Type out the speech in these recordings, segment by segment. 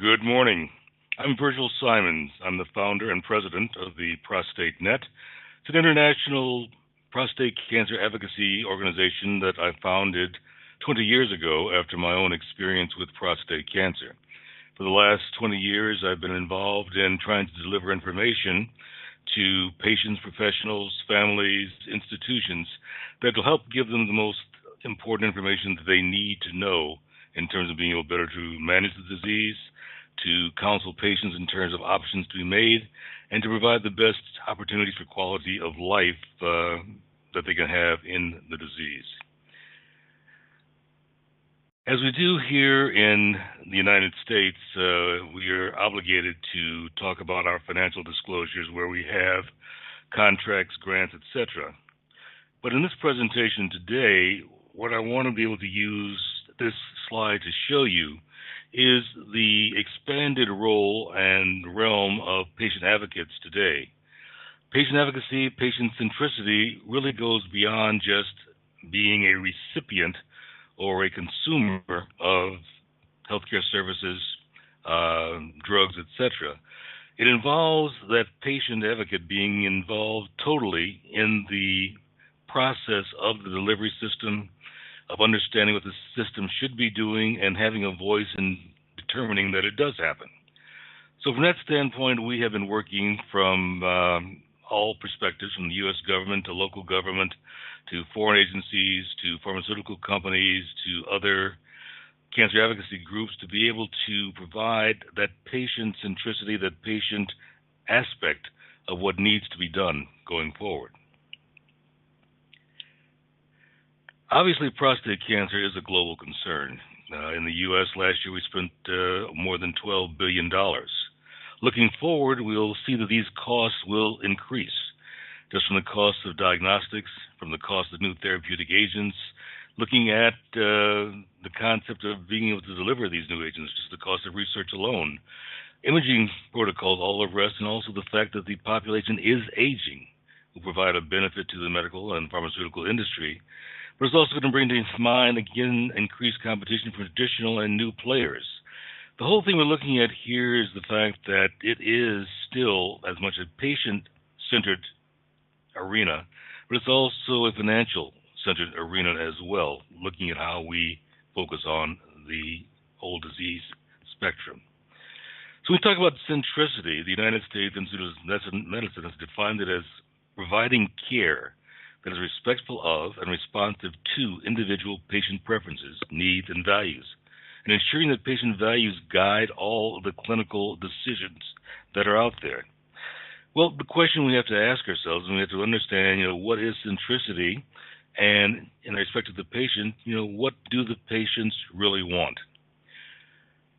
Good morning. I'm Virgil Simons. I'm the founder and president of the Prostate Net. It's an international prostate cancer advocacy organization that I founded 20 years ago after my own experience with prostate cancer. For the last 20 years, I've been involved in trying to deliver information to patients, professionals, families, institutions that will help give them the most important information that they need to know in terms of being able better to manage the disease, to counsel patients in terms of options to be made, and to provide the best opportunities for quality of life that they can have in the disease. As we do here in the United States, we are obligated to talk about our financial disclosures where we have contracts, grants, etc. But in this presentation today, what I want to be able to use this slide to show you is the expanded role and realm of patient advocates today. Patient advocacy, patient centricity really goes beyond just being a recipient or a consumer of healthcare services, drugs, etc. It involves that patient advocate being involved totally in the process of the delivery system, of understanding what the system should be doing and having a voice in determining that it does happen. So from that standpoint, we have been working from all perspectives, from the U.S. government to local government to foreign agencies to pharmaceutical companies to other cancer advocacy groups to be able to provide that patient centricity, that patient aspect of what needs to be done going forward. Obviously, prostate cancer is a global concern. In the U.S. last year, we spent more than $12 billion. Looking forward, we'll see that these costs will increase, just from the cost of diagnostics, from the cost of new therapeutic agents, looking at the concept of being able to deliver these new agents, just the cost of research alone, imaging protocols, all the rest, and also the fact that the population is aging will provide a benefit to the medical and pharmaceutical industry. But it's also going to bring to mind, again, increased competition for traditional and new players. The whole thing we're looking at here is the fact that it is still as much a patient-centered arena, but it's also a financial-centered arena as well, looking at how we focus on the whole disease spectrum. So we talk about centricity. The United States Institute of Medicine has defined it as providing care that is respectful of and responsive to individual patient preferences, needs, and values, and ensuring that patient values guide all of the clinical decisions that are out there. Well, the question we have to ask ourselves, and we have to understand, what is centricity, and in respect to the patient, what do the patients really want?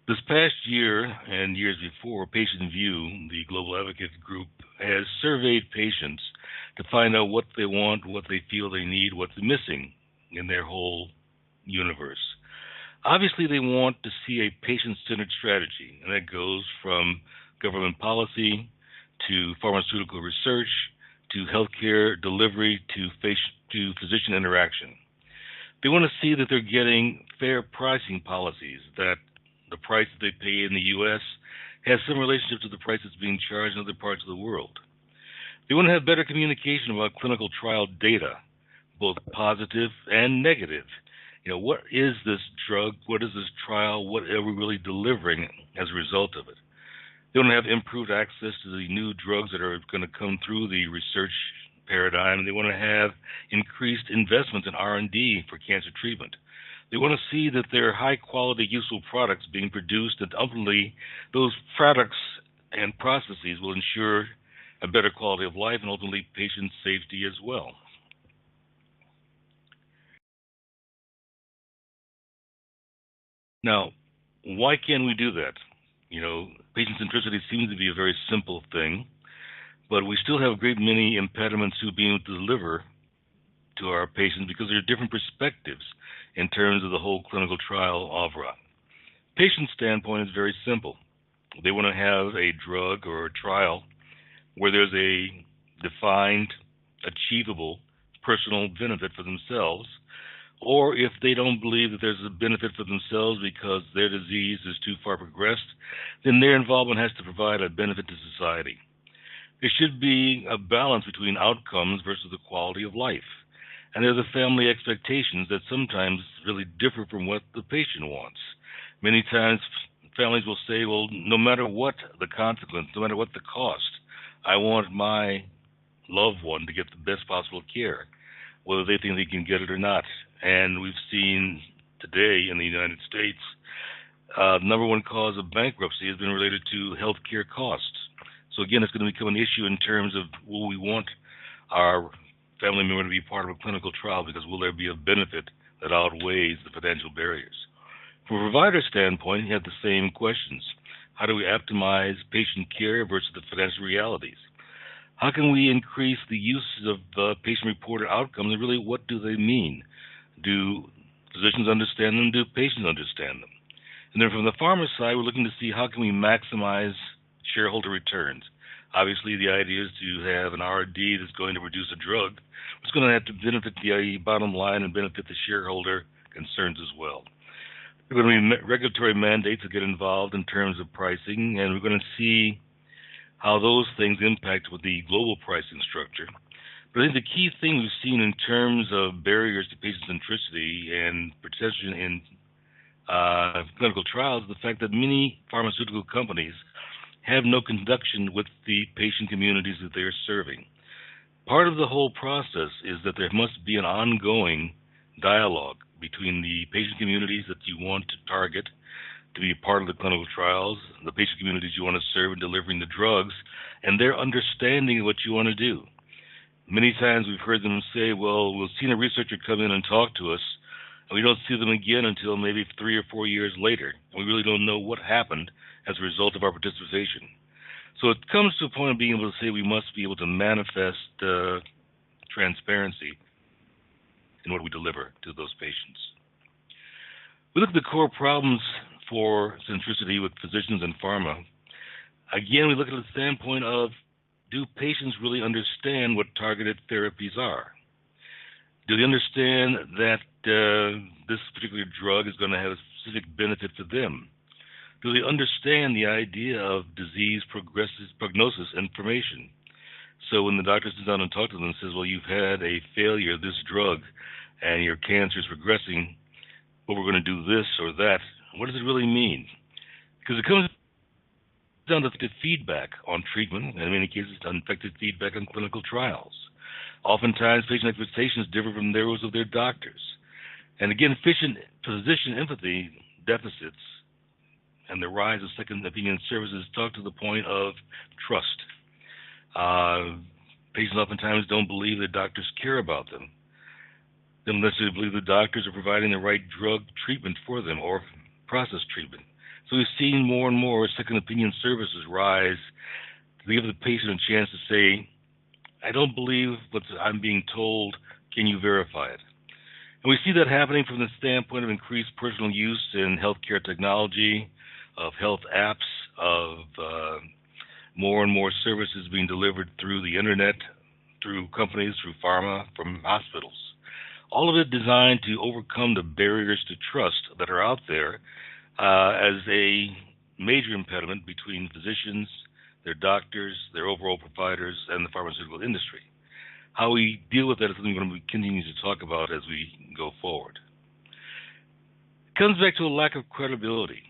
This past year and years before, Patient View, the global advocate group, has surveyed patients to find out what they want, what they feel they need, what's missing in their whole universe. Obviously, they want to see a patient-centered strategy, and that goes from government policy to pharmaceutical research to healthcare delivery to physician interaction. They want to see that they're getting fair pricing policies, that the price that they pay in the U.S. has some relationship to the price that's being charged in other parts of the world. They want to have better communication about clinical trial data, both positive and negative. What is this drug? What is this trial? What are we really delivering as a result of it? They want to have improved access to the new drugs that are going to come through the research paradigm. They want to have increased investments in R&D for cancer treatment. They want to see that there are high-quality, useful products being produced, and ultimately those products and processes will ensure a better quality of life and ultimately patient safety as well. Now, why can we do that? Patient centricity seems to be a very simple thing, but we still have a great many impediments to being able to deliver to our patients because there are different perspectives in terms of the whole clinical trial opera. Patient standpoint is very simple. They want to have a drug or a trial where there's a defined, achievable personal benefit for themselves, or if they don't believe that there's a benefit for themselves because their disease is too far progressed, then their involvement has to provide a benefit to society. There should be a balance between outcomes versus the quality of life. And there's the family expectations that sometimes really differ from what the patient wants. Many times families will say, well, no matter what the consequence, no matter what the cost, I want my loved one to get the best possible care, whether they think they can get it or not. And we've seen today in the United States, the number one cause of bankruptcy has been related to healthcare costs. So again, it's going to become an issue in terms of will we want our family member to be part of a clinical trial, because will there be a benefit that outweighs the financial barriers? From a provider standpoint, you have the same questions. How do we optimize patient care versus the financial realities? How can we increase the use of patient-reported outcomes, and really what do they mean? Do physicians understand them? Do patients understand them? And then from the pharma side, we're looking to see how can we maximize shareholder returns. Obviously, the idea is to have an R&D that's going to produce a drug. It's going to have to benefit the bottom line and benefit the shareholder concerns as well. There are going to be regulatory mandates that get involved in terms of pricing, and we're going to see how those things impact with the global pricing structure. But I think the key thing we've seen in terms of barriers to patient centricity and participation in clinical trials is the fact that many pharmaceutical companies have no connection with the patient communities that they are serving. Part of the whole process is that there must be an ongoing dialogue between the patient communities that you want to target to be part of the clinical trials, the patient communities you want to serve in delivering the drugs, and their understanding of what you want to do. Many times we've heard them say, well, we'll see a researcher come in and talk to us, and we don't see them again until maybe 3 or 4 years later, and we really don't know what happened as a result of our participation. So it comes to a point of being able to say we must be able to manifest transparency in what we deliver to those patients. We look at the core problems for centricity with physicians and pharma. Again, we look at the standpoint of, do patients really understand what targeted therapies are? Do they understand that this particular drug is going to have a specific benefit for them? Do they understand the idea of disease prognosis information? So when the doctor sits down and talks to them and says, well, you've had a failure of this drug and your cancer is progressing, but we're going to do this or that, what does it really mean? Because it comes down to feedback on treatment, and in many cases, uneffective feedback on clinical trials. Oftentimes, patient expectations differ from those of their doctors. And again, physician empathy deficits and the rise of second opinion services talk to the point of trust. Patients oftentimes don't believe that doctors care about them. They don't necessarily believe the doctors are providing the right drug treatment for them or process treatment. So we've seen more and more second opinion services rise to give the patient a chance to say, I don't believe what I'm being told, can you verify it? And we see that happening from the standpoint of increased personal use in healthcare technology, of health apps, of more and more services being delivered through the internet, through companies, through pharma, from hospitals. All of it designed to overcome the barriers to trust that are out there as a major impediment between physicians, their doctors, their overall providers, and the pharmaceutical industry. How we deal with that is something we're going to continue to talk about as we go forward. It comes back to a lack of credibility.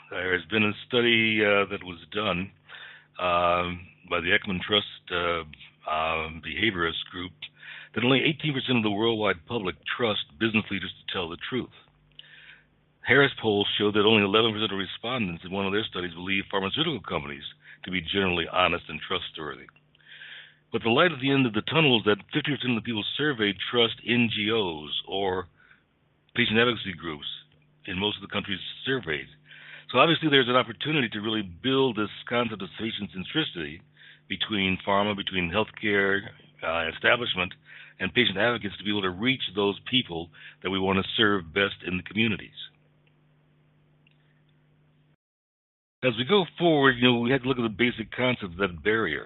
There has been a study that was done by the Ekman Trust behaviorist group that only 18% of the worldwide public trust business leaders to tell the truth. Harris polls showed that only 11% of respondents in one of their studies believe pharmaceutical companies to be generally honest and trustworthy. But the light at the end of the tunnel is that 50% of the people surveyed trust NGOs or patient advocacy groups in most of the countries surveyed. So obviously there's an opportunity to really build this concept of patient centricity between pharma, between healthcare establishment, and patient advocates to be able to reach those people that we want to serve best in the communities. As we go forward, we have to look at the basic concept of that barrier.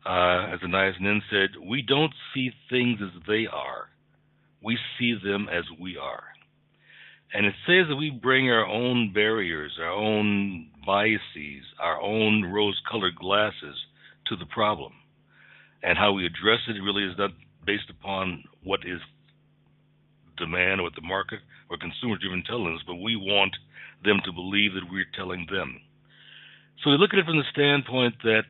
As Anais Nin said, we don't see things as they are. We see them as we are. And it says that we bring our own barriers, our own biases, our own rose-colored glasses to the problem. And how we address it really is not based upon what is demand or what the market or consumer-driven telling us, but we want them to believe that we're telling them. So we look at it from the standpoint that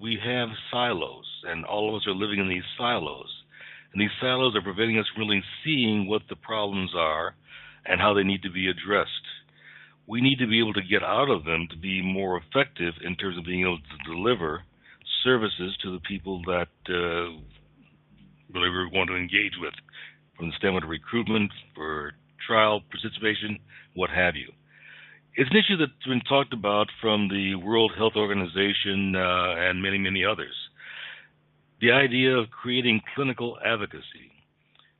we have silos, and all of us are living in these silos. And these silos are preventing us from really seeing what the problems are and how they need to be addressed. We need to be able to get out of them to be more effective in terms of being able to deliver services to the people that really we want to engage with, from the standpoint of recruitment, for trial participation, what have you. It's an issue that's been talked about from the World Health Organization and many, many others. The idea of creating clinical advocacy,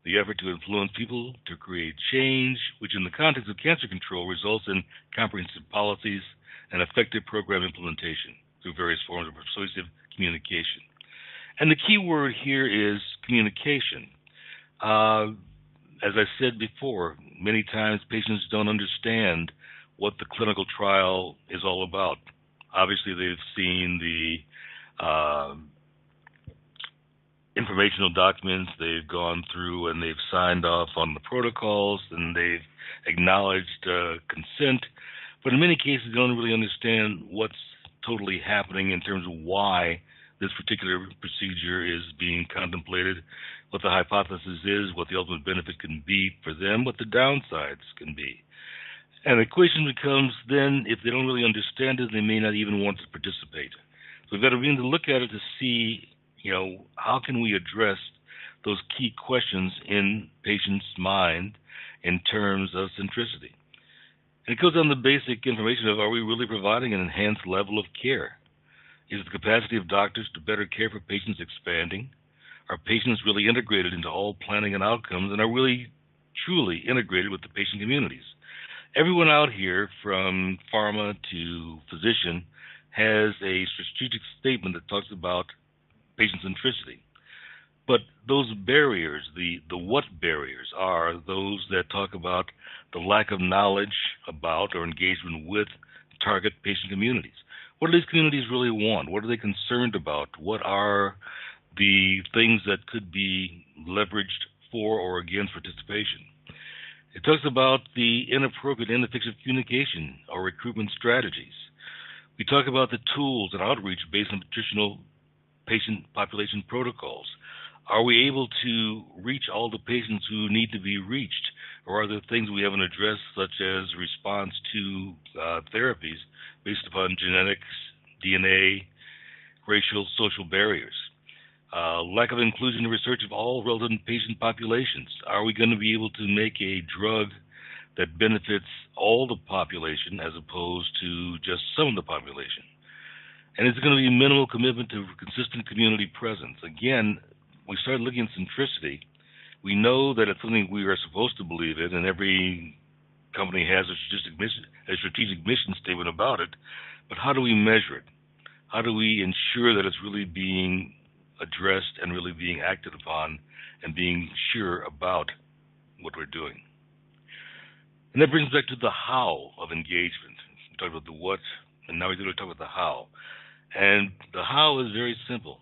the effort to influence people to create change, which in the context of cancer control results in comprehensive policies and effective program implementation through various forms of persuasive communication. And the key word here is communication. As I said before, many times patients don't understand what the clinical trial is all about. Obviously, they've seen the informational documents, they've gone through and they've signed off on the protocols, and they've acknowledged consent, but in many cases they don't really understand what's totally happening in terms of why this particular procedure is being contemplated, what the hypothesis is, what the ultimate benefit can be for them, what the downsides can be. And the question becomes then, if they don't really understand it, they may not even want to participate. So we've got to begin to look at it to see, how can we address those key questions in patients' mind in terms of centricity. And it goes on the basic information of, are we really providing an enhanced level of care? Is the capacity of doctors to better care for patients expanding? Are patients really integrated into all planning and outcomes, and are really truly integrated with the patient communities? Everyone out here, from pharma to physician, has a strategic statement that talks about patient centricity. But those barriers, the what barriers, are those that talk about the lack of knowledge about or engagement with target patient communities. What do these communities really want? What are they concerned about? What are the things that could be leveraged for or against participation? It talks about the inappropriate, ineffective communication or recruitment strategies. We talk about the tools and outreach based on nutritional patient population protocols. Are we able to reach all the patients who need to be reached? Or are there things we haven't addressed, such as response to therapies based upon genetics, DNA, racial, social barriers? Lack of inclusion in research of all relevant patient populations. Are we going to be able to make a drug that benefits all the population as opposed to just some of the population? And it's going to be minimal commitment to consistent community presence. Again, we start looking at centricity. We know that it's something we are supposed to believe in, and every company has a strategic mission statement about it. But how do we measure it? How do we ensure that it's really being addressed and really being acted upon and being sure about what we're doing? And that brings us back to the how of engagement. We talked about the what, and now we're going to talk about the how. And the how is very simple.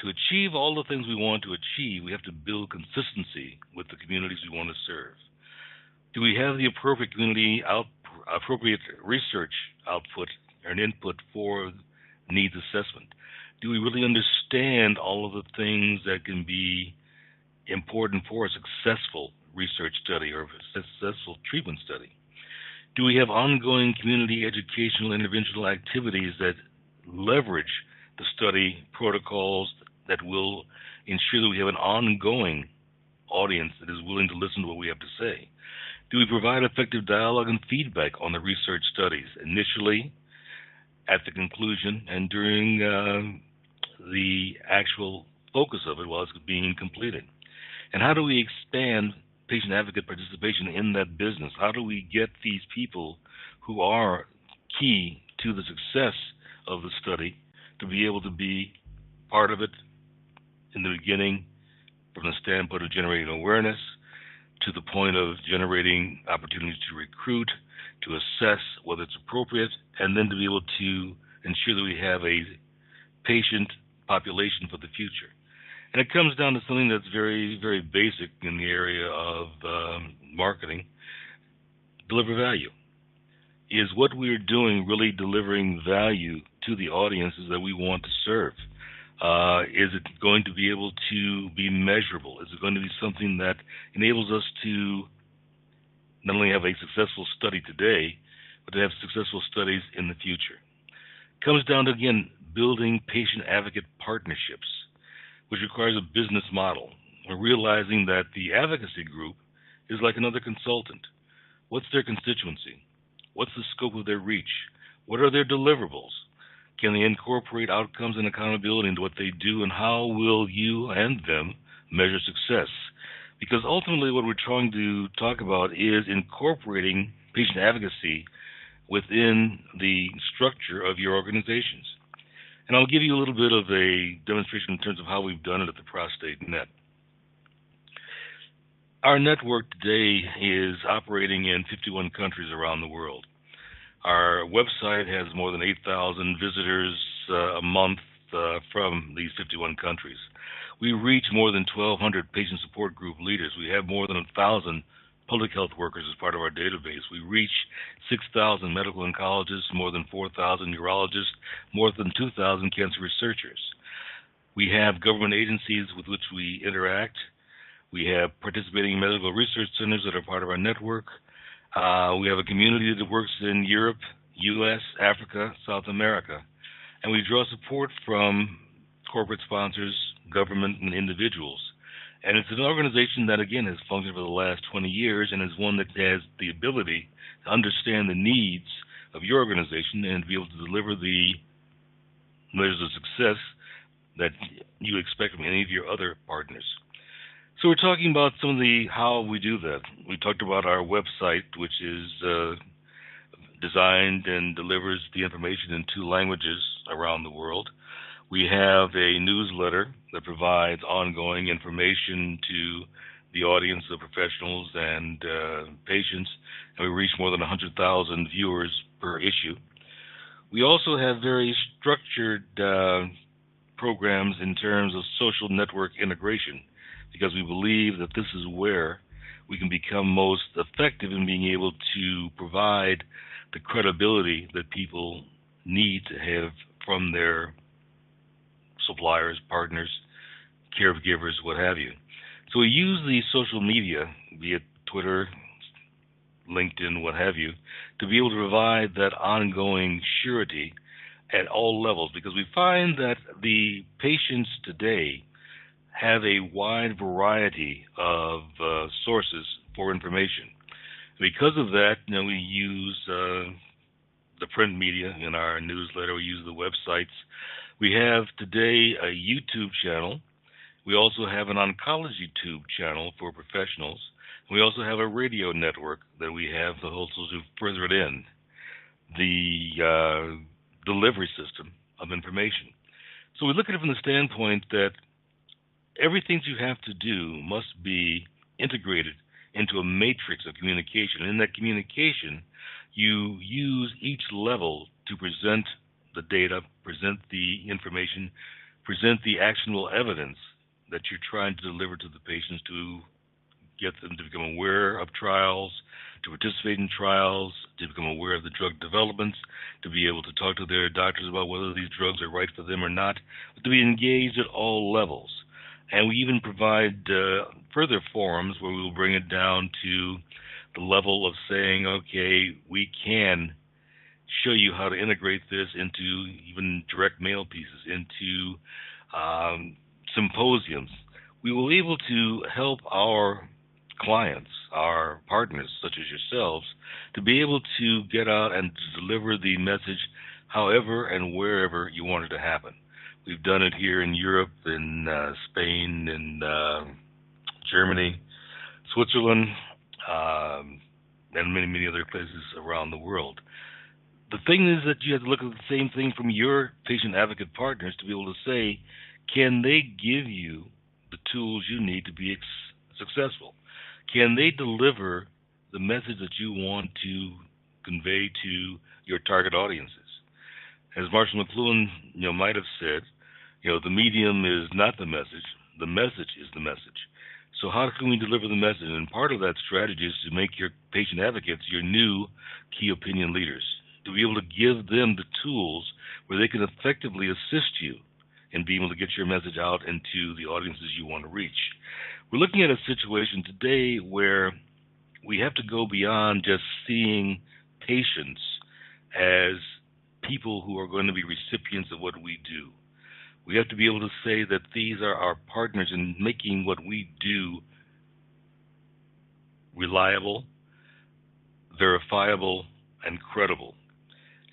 To achieve all the things we want to achieve, we have to build consistency with the communities we want to serve. Do we have the appropriate appropriate research output or an input for needs assessment? Do we really understand all of the things that can be important for a successful research study or a successful treatment study? Do we have ongoing community educational interventional activities that leverage the study protocols that will ensure that we have an ongoing audience that is willing to listen to what we have to say? Do we provide effective dialogue and feedback on the research studies, initially, at the conclusion, and during the actual focus of it while it's being completed? And how do we expand patient advocate participation in that business? How do we get these people who are key to the success of the study to be able to be part of it in the beginning, from the standpoint of generating awareness, to the point of generating opportunities to recruit, to assess whether it's appropriate, and then to be able to ensure that we have a patient population for the future. And it comes down to something that's very, very basic in the area of marketing: deliver value. Is what we're doing really delivering value to the audiences that we want to serve? Is it going to be able to be measurable? Is it going to be something that enables us to not only have a successful study today, but to have successful studies in the future? It comes down to, again, building patient advocate partnerships, which requires a business model. We're realizing that the advocacy group is like another consultant. What's their constituency? What's the scope of their reach? What are their deliverables? Can they incorporate outcomes and accountability into what they do, and how will you and them measure success? Because ultimately what we're trying to talk about is incorporating patient advocacy within the structure of your organizations. And I'll give you a little bit of a demonstration in terms of how we've done it at the Prostate Net. Our network today is operating in 51 countries around the world. Our website has more than 8,000 visitors a month from these 51 countries. We reach more than 1,200 patient support group leaders. We have more than 1,000 public health workers as part of our database. We reach 6,000 medical oncologists, more than 4,000 neurologists, more than 2,000 cancer researchers. We have government agencies with which we interact. We have participating medical research centers that are part of our network. We have a community that works in Europe, U.S., Africa, South America. And we draw support from corporate sponsors, government, and individuals. And it's an organization that, again, has functioned for the last 20 years and is one that has the ability to understand the needs of your organization and to be able to deliver the measures of success that you expect from any of your other partners. So we're talking about some of the how we do that. We talked about our website, which is designed and delivers the information in 2 languages around the world. We have a newsletter that provides ongoing information to the audience of professionals and patients, and we reach more than 100,000 viewers per issue. We also have very structured programs in terms of social network integration, because we believe that this is where we can become most effective in being able to provide the credibility that people need to have from their suppliers, partners, caregivers, what have you. So we use the social media, be it Twitter, LinkedIn, what have you, to be able to provide that ongoing surety at all levels, because we find that the patients today have a wide variety of sources for information. Because of that, we use the print media in our newsletter. We use the websites. We have today a YouTube channel. We also have an oncology tube channel for professionals. We also have a radio network that we have to also further it in, the delivery system of information. So we look at it from the standpoint that everything you have to do must be integrated into a matrix of communication. And in that communication, you use each level to present the data, present the information, present the actionable evidence that you're trying to deliver to the patients to get them to become aware of trials, to participate in trials, to become aware of the drug developments, to be able to talk to their doctors about whether these drugs are right for them or not, but to be engaged at all levels. And we even provide further forums where we will bring it down to the level of saying, okay, we can show you how to integrate this into even direct mail pieces, into symposiums. We will be able to help our clients, our partners, such as yourselves, to be able to get out and to deliver the message however and wherever you want it to happen. We've done it here in Europe, in Spain, in Germany, Switzerland, and many, many other places around the world. The thing is that you have to look at the same thing from your patient advocate partners to be able to say, can they give you the tools you need to be successful? Can they deliver the message that you want to convey to your target audiences? As Marshall McLuhan, might have said, the medium is not the message is the message. So how can we deliver the message? And part of that strategy is to make your patient advocates your new key opinion leaders, to be able to give them the tools where they can effectively assist you in being able to get your message out into the audiences you want to reach. We're looking at a situation today where we have to go beyond just seeing patients as people who are going to be recipients of what we do. We have to be able to say that these are our partners in making what we do reliable, verifiable, and credible.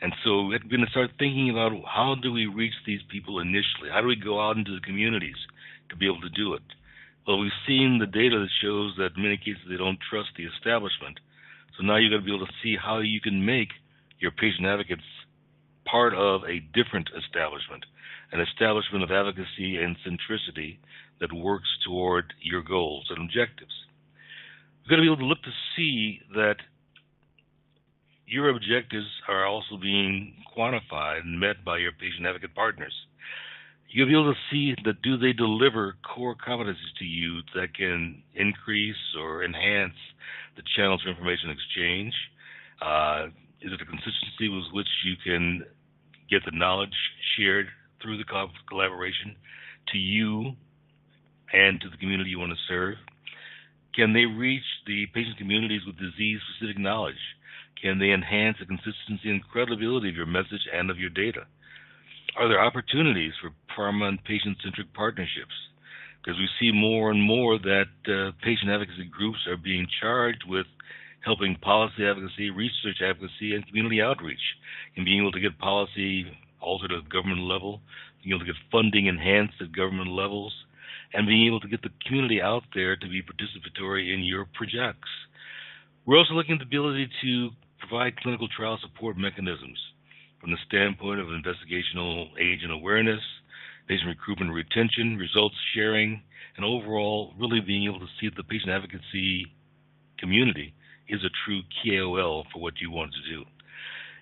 And so we're going to start thinking about how do we reach these people initially? How do we go out into the communities to be able to do it? Well, we've seen the data that shows that in many cases they don't trust the establishment. So now you've got to be able to see how you can make your patient advocates part of a different establishment, an establishment of advocacy and centricity that works toward your goals and objectives. You've got to be able to look to see that your objectives are also being quantified and met by your patient advocate partners. You'll be able to see that do they deliver core competencies to you that can increase or enhance the channels for information exchange? Is it a consistency with which you can get the knowledge shared through the collaboration to you and to the community you want to serve? Can they reach the patient communities with disease-specific knowledge? Can they enhance the consistency and credibility of your message and of your data? Are there opportunities for pharma and patient-centric partnerships? Because we see more and more that patient advocacy groups are being charged with helping policy advocacy, research advocacy, and community outreach, and being able to get policy altered at the government level, being able to get funding enhanced at government levels, and being able to get the community out there to be participatory in your projects. We're also looking at the ability to provide clinical trial support mechanisms from the standpoint of investigational agent awareness, patient recruitment and retention, results sharing, and overall really being able to see that the patient advocacy community is a true KOL for what you want to do.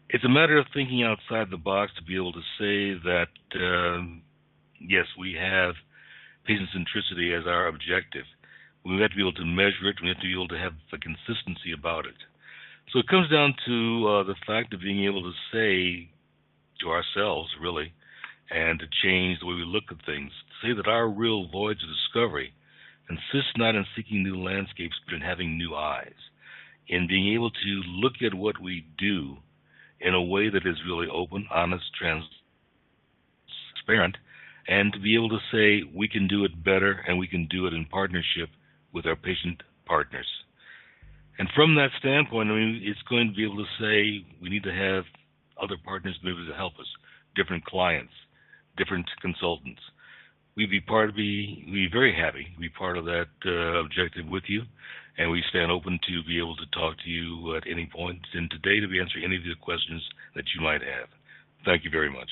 It's a matter of thinking outside the box to be able to say that, yes, we have patient centricity as our objective. We have to be able to measure it. We have to be able to have a consistency about it. So it comes down to the fact of being able to say to ourselves, really, and to change the way we look at things, to say that our real voyage of discovery consists not in seeking new landscapes, but in having new eyes, in being able to look at what we do in a way that is really open, honest, transparent, and to be able to say we can do it better and we can do it in partnership with our patient partners. And from that standpoint, it's going to be able to say we need to have other partners maybe to help us, different clients, different consultants. We'd be very happy to be part of that objective with you, and we stand open to be able to talk to you at any point in today to answer any of the questions that you might have. Thank you very much.